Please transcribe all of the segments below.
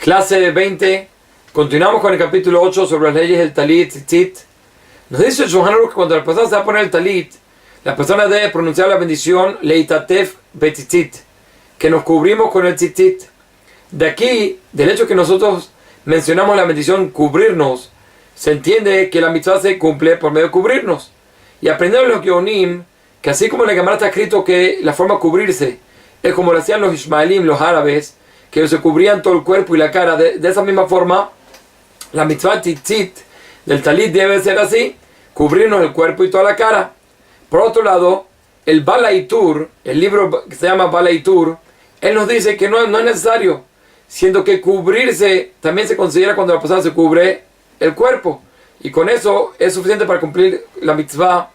Clase 20. Continuamos con el capítulo 8 sobre las leyes del talit, tzitzit. Nos dice el Shulchan Aruch que cuando la persona se va a poner el talit, la persona debe pronunciar la bendición leitatef betzitzit, que nos cubrimos con el tzitzit. De aquí, del hecho que nosotros mencionamos la bendición cubrirnos, se entiende que la mitzvah se cumple por medio de cubrirnos. Y aprendemos los Geonim que así como en la Gemara está escrito que la forma de cubrirse es como lo hacían los Ismaelim, los árabes, que se cubrían todo el cuerpo y la cara, de esa misma forma la mitzvah tzitzit del talit debe ser así, cubrirnos el cuerpo y toda la cara. Por otro lado, el Balaitur, el libro que se llama Balaitur, él nos dice que no es necesario, siendo que cubrirse también se considera cuando la persona se cubre el cuerpo, y con eso es suficiente para cumplir la mitzvah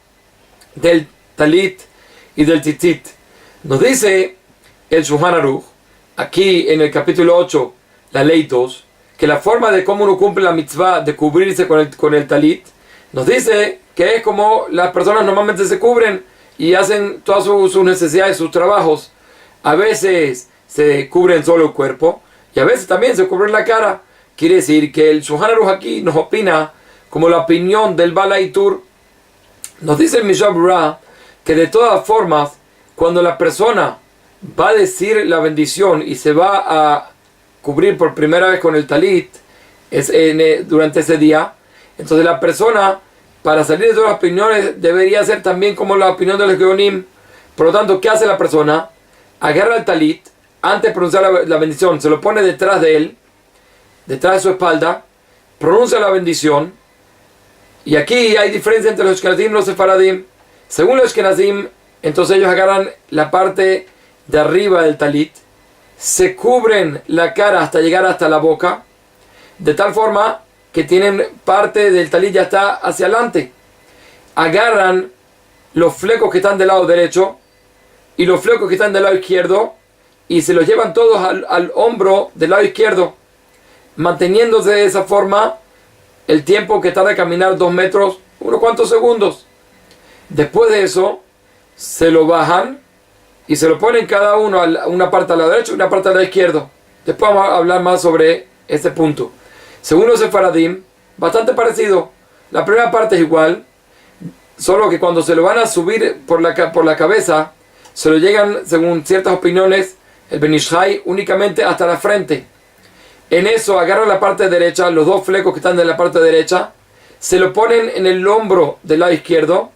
del talit y del tzitzit. Nos dice el Shulchan Aruch aquí en el capítulo 8, la ley 2, que la forma de cómo uno cumple la mitzvah de cubrirse con el talit, nos dice que es como las personas normalmente se cubren y hacen todas sus necesidades, sus trabajos. A veces se cubren solo el cuerpo y a veces también se cubren la cara. Quiere decir que el Shulchan Aruch aquí nos opina como la opinión del Balaitur. Nos dice el Mishnah Berurah que de todas formas, cuando la persona va a decir la bendición y se va a cubrir por primera vez con el talit durante ese día, entonces la persona, para salir de todas las opiniones, debería ser también como la opinión de los Geonim. Por lo tanto, ¿qué hace la persona? Agarra el talit, antes de pronunciar la bendición, se lo pone detrás de él, detrás de su espalda, pronuncia la bendición. Y aquí hay diferencia entre los Ashkenazim y los Sefaradim. Según los Ashkenazim, entonces ellos agarran la parte de arriba del talit, se cubren la cara hasta llegar hasta la boca, de tal forma que tienen parte del talit ya está hacia adelante. Agarran los flecos que están del lado derecho y los flecos que están del lado izquierdo y se los llevan todos al hombro del lado izquierdo, manteniéndose de esa forma el tiempo que tarda de caminar 2 metros, unos cuantos segundos. Después de eso, se lo bajan y se lo ponen cada uno a una parte al lado derecho y una parte al lado izquierdo. Después vamos a hablar más sobre este punto. Según los Sefaradim, bastante parecido. La primera parte es igual, solo que cuando se lo van a subir por la cabeza, se lo llegan, según ciertas opiniones, el Ben Ish Chai, únicamente hasta la frente. En eso agarran la parte derecha, los 2 flecos que están de la parte derecha, se lo ponen en el hombro del lado izquierdo,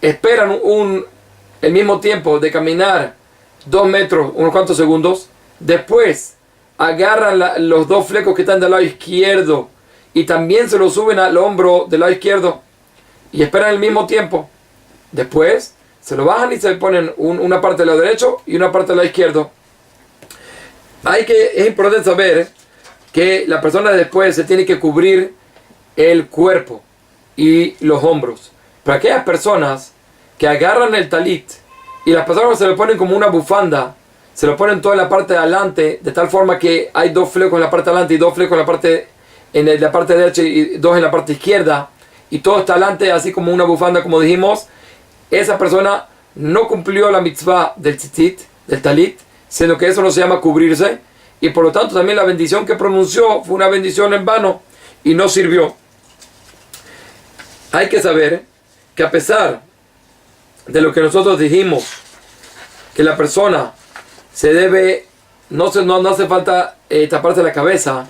esperan el mismo tiempo de caminar 2 metros, unos cuantos segundos, después agarran los 2 flecos que están del lado izquierdo y también se los suben al hombro del lado izquierdo y esperan el mismo tiempo. Después se lo bajan y se ponen una parte del lado derecho y una parte del lado izquierdo. Es importante saber que la persona después se tiene que cubrir el cuerpo y los hombros. Para aquellas personas que agarran el talit y las personas se lo ponen como una bufanda, se lo ponen toda en la parte de adelante, de tal forma que hay 2 flecos en la parte de adelante y 2 flecos en la parte derecha y 2 en la parte izquierda, y todo está adelante así como una bufanda, como dijimos, esa persona no cumplió la mitzvah del tzitzit, del talit, siendo que eso no se llama cubrirse, y por lo tanto también la bendición que pronunció fue una bendición en vano y no sirvió. Hay que saber que a pesar de lo que nosotros dijimos, que la persona se debe, no hace falta taparse la cabeza,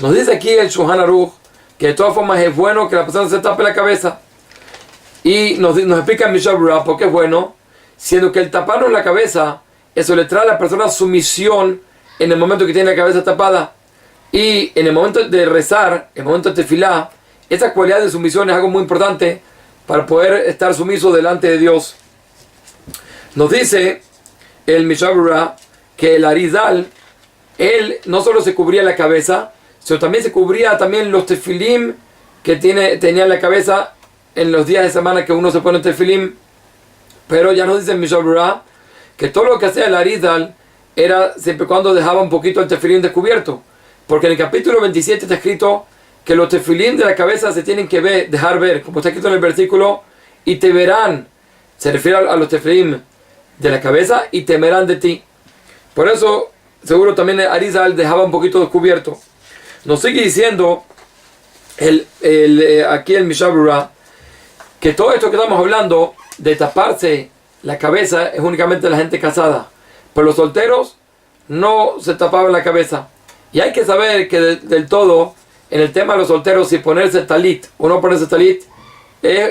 nos dice aquí el Shulchan Aruch que de todas formas es bueno que la persona se tape la cabeza, y nos explica en Mishnah Berurah por qué es bueno, siendo que el taparnos la cabeza, eso le trae a la persona sumisión en el momento que tiene la cabeza tapada, y en el momento de rezar, en el momento de tefilá, esa cualidad de sumisión es algo muy importante para poder estar sumiso delante de Dios. Nos dice el Mishnah Berurah que el Arizal, él no solo se cubría la cabeza, sino también se cubría también los tefilim que tenía en la cabeza en los días de semana que uno se pone tefilim. Pero ya nos dice el Mishnah Berurah que todo lo que hacía el Arizal era siempre y cuando dejaba un poquito el tefilim descubierto, porque en el capítulo 27 está escrito que los tefilim de la cabeza se tienen que dejar ver, como está escrito en el versículo, y te verán, se refiere a los tefilim de la cabeza, y temerán de ti. Por eso seguro también Arizal dejaba un poquito descubierto. Nos sigue diciendo aquí el Mishnah Berurah que todo esto que estamos hablando de taparse la cabeza es únicamente la gente casada, pero los solteros no se tapaban la cabeza. Y hay que saber que del todo, en el tema de los solteros, si ponerse talit o no ponerse talit,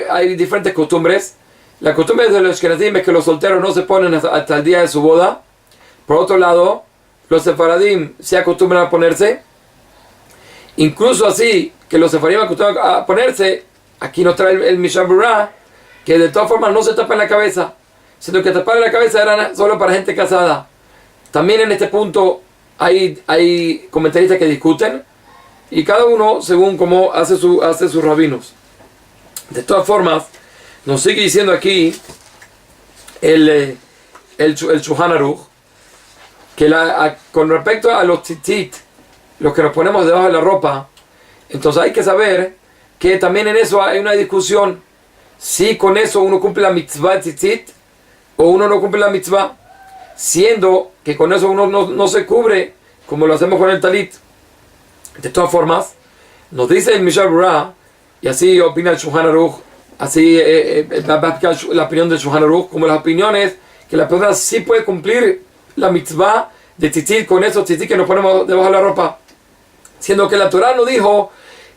hay diferentes costumbres. La costumbre de los ashkenazim es que los solteros no se ponen hasta el día de su boda. Por otro lado, los sefaradim se acostumbran a ponerse. Incluso así, que los sefaradim acostumbran a ponerse, aquí nos trae el Mishnah Berurah, que de todas formas no se tapan la cabeza, sino que tapar la cabeza era solo para gente casada. También en este punto hay comentaristas que discuten, y cada uno según cómo hace sus rabinos. De todas formas, nos sigue diciendo aquí el Shulchan Aruch, que con respecto a los tzitzit, los que nos ponemos debajo de la ropa, entonces hay que saber que también en eso hay una discusión, si con eso uno cumple la mitzvah tzitzit o uno no cumple la mitzvah, siendo que con eso uno no se cubre como lo hacemos con el talit. De todas formas, nos dice el Mishnah Berurah, y así opina el Shulchan Aruch, así la opinión del Shulchan Aruch, como las opiniones que la persona sí puede cumplir la mitzvah de tzitzit con esos tzitzit que nos ponemos debajo de la ropa, siendo que la Torah no dijo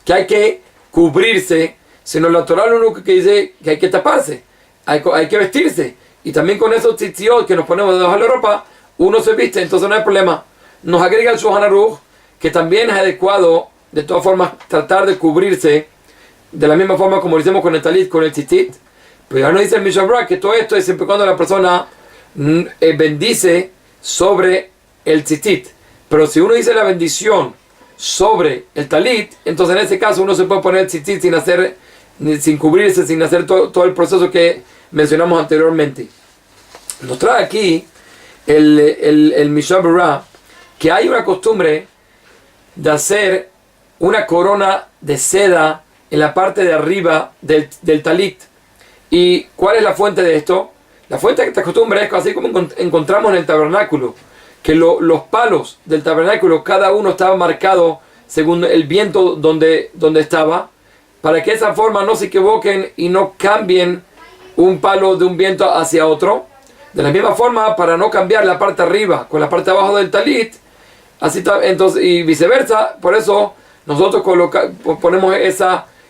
que hay que cubrirse, sino la Torah lo único que dice que hay que taparse, hay que vestirse, y también con esos tzitziot que nos ponemos debajo de la ropa uno se viste, entonces no hay problema. Nos agrega el Shulchan Aruch que también es adecuado de todas formas tratar de cubrirse de la misma forma como lo hicimos con el talit, con el tzitzit, pero ya nos dice el Mishnah Berurah que todo esto es siempre cuando la persona bendice sobre el tzitzit. Pero si uno dice la bendición sobre el talit, entonces en ese caso uno se puede poner el tzitzit sin cubrirse, sin hacer todo el proceso que mencionamos anteriormente. Nos trae aquí el Mishnah Berurah que hay una costumbre de hacer una corona de seda en la parte de arriba del talit. ¿Y cuál es la fuente de esto? La fuente de esta costumbre es así como encontramos en el tabernáculo, que los palos del tabernáculo, cada uno estaba marcado según el viento donde estaba, para que de esa forma no se equivoquen y no cambien un palo de un viento hacia otro. De la misma forma, para no cambiar la parte arriba con la parte abajo del talit, así entonces, y viceversa. Por eso nosotros ponemos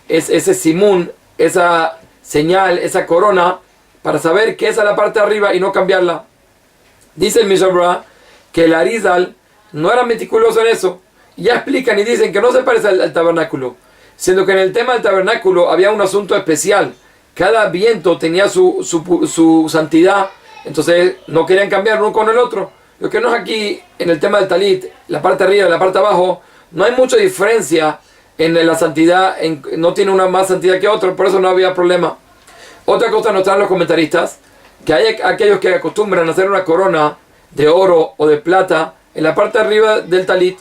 ese simún, esa señal, esa corona, para saber que esa es la parte de arriba y no cambiarla. Dice el Mishnah Berurah que el Arizal no era meticuloso en eso. Ya explican y dicen que no se parece al tabernáculo, siendo que en el tema del tabernáculo había un asunto especial. Cada viento tenía su santidad, entonces no querían cambiar uno con el otro. Lo que no es aquí en el tema del talit, la parte de arriba y la parte de abajo, no hay mucha diferencia en la santidad, no tiene una más santidad que otro, por eso no había problema. Otra cosa nos traen los comentaristas, que hay aquellos que acostumbran a hacer una corona de oro o de plata en la parte de arriba del talit.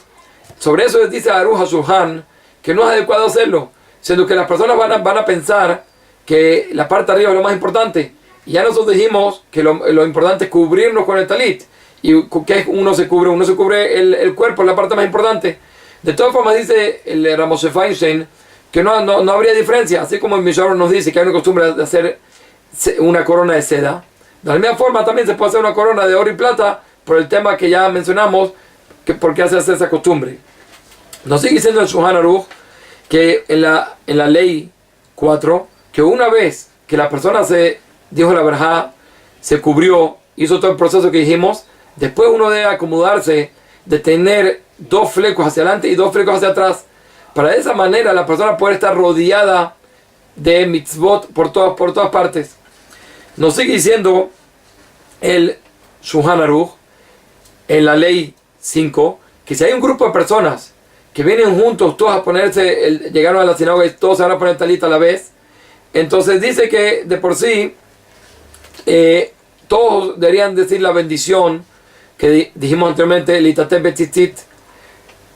Sobre eso les dice Aruch HaShulchan que no es adecuado hacerlo, siendo que las personas van a pensar que la parte de arriba es lo más importante. Y ya nosotros dijimos que lo importante es cubrirnos con el talit. ¿Y que uno se cubre el cuerpo, la parte más importante? De todas formas dice el Ramos Feinstein que no habría diferencia, así como el Mishnah Berurah nos dice que hay una costumbre de hacer una corona de seda. De la misma forma también se puede hacer una corona de oro y plata por el tema que ya mencionamos, que por qué hace esa costumbre. Nos sigue diciendo el Shulchan Aruch que en la ley 4, que una vez que la persona se dijo la verajá, se cubrió, hizo todo el proceso que dijimos, después uno debe acomodarse de tener 2 flecos hacia adelante y 2 flecos hacia atrás, para de esa manera la persona poder estar rodeada de mitzvot por todas partes. Nos sigue diciendo el Shulchan Aruch en la ley 5 que si hay un grupo de personas que vienen juntos todos a ponerse, llegaron a la sinagoga y todos se van a poner talit a la vez, entonces dice que de por sí todos deberían decir la bendición que dijimos anteriormente, litatef betzitzit,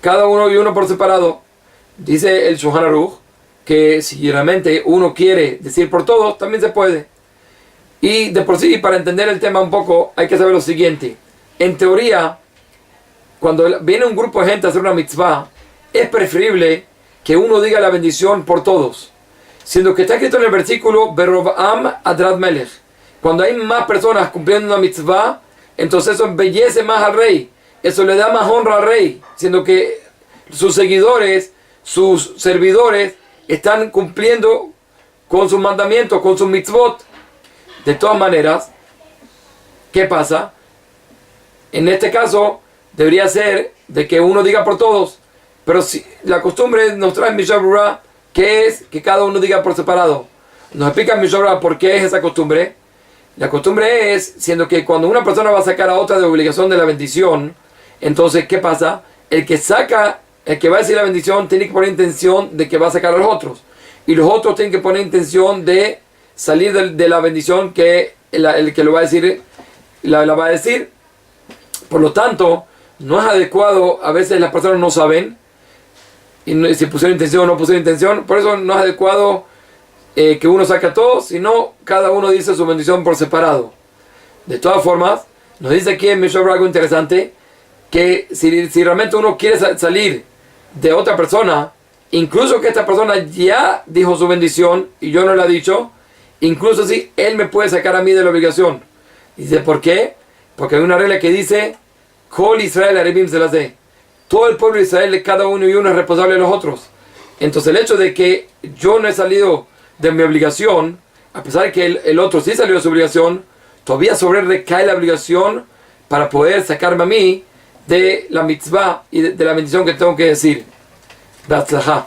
cada uno y uno por separado. Dice el Shulchan Aruch que si realmente uno quiere decir por todos, también se puede. Y de por sí, para entender el tema un poco, hay que saber lo siguiente. En teoría, cuando viene un grupo de gente a hacer una mitzvah, es preferible que uno diga la bendición por todos. Siendo que está escrito en el versículo, Berovam Adrat Melech. Cuando hay más personas cumpliendo una mitzvah, entonces eso embellece más al rey. Eso le da más honra al rey. Siendo que sus seguidores, sus servidores, están cumpliendo con sus mandamientos, con sus mitzvot. De todas maneras, ¿qué pasa? En este caso, debería ser de que uno diga por todos. Pero si la costumbre nos trae en Mishnah Berurah, que es que cada uno diga por separado. Nos explica en Mishnah Berurah por qué es esa costumbre. La costumbre es, siendo que cuando una persona va a sacar a otra de obligación de la bendición, entonces, ¿qué pasa? El que va a decir la bendición tiene que poner intención de que va a sacar a los otros. Y los otros tienen que poner intención de salir de la bendición que el que lo va a decir, la va a decir. Por lo tanto, no es adecuado, a veces las personas no saben, y si pusieron intención o no pusieron intención, por eso no es adecuado que uno saque a todos, sino cada uno dice su bendición por separado. De todas formas, nos dice aquí en Mishnah algo interesante, que si realmente uno quiere salir de otra persona, incluso que esta persona ya dijo su bendición y yo no la he dicho, incluso así él me puede sacar a mí de la obligación. Dice, ¿por qué? Porque hay una regla que dice, Kol Israel Aribim Zelazeh. Todo el pueblo de Israel, cada uno y uno es responsable de los otros. Entonces el hecho de que yo no he salido de mi obligación, a pesar de que el otro sí salió de su obligación, todavía sobre él recae la obligación para poder sacarme a mí de la mitzvah y de la bendición que tengo que decir. Batzlachá.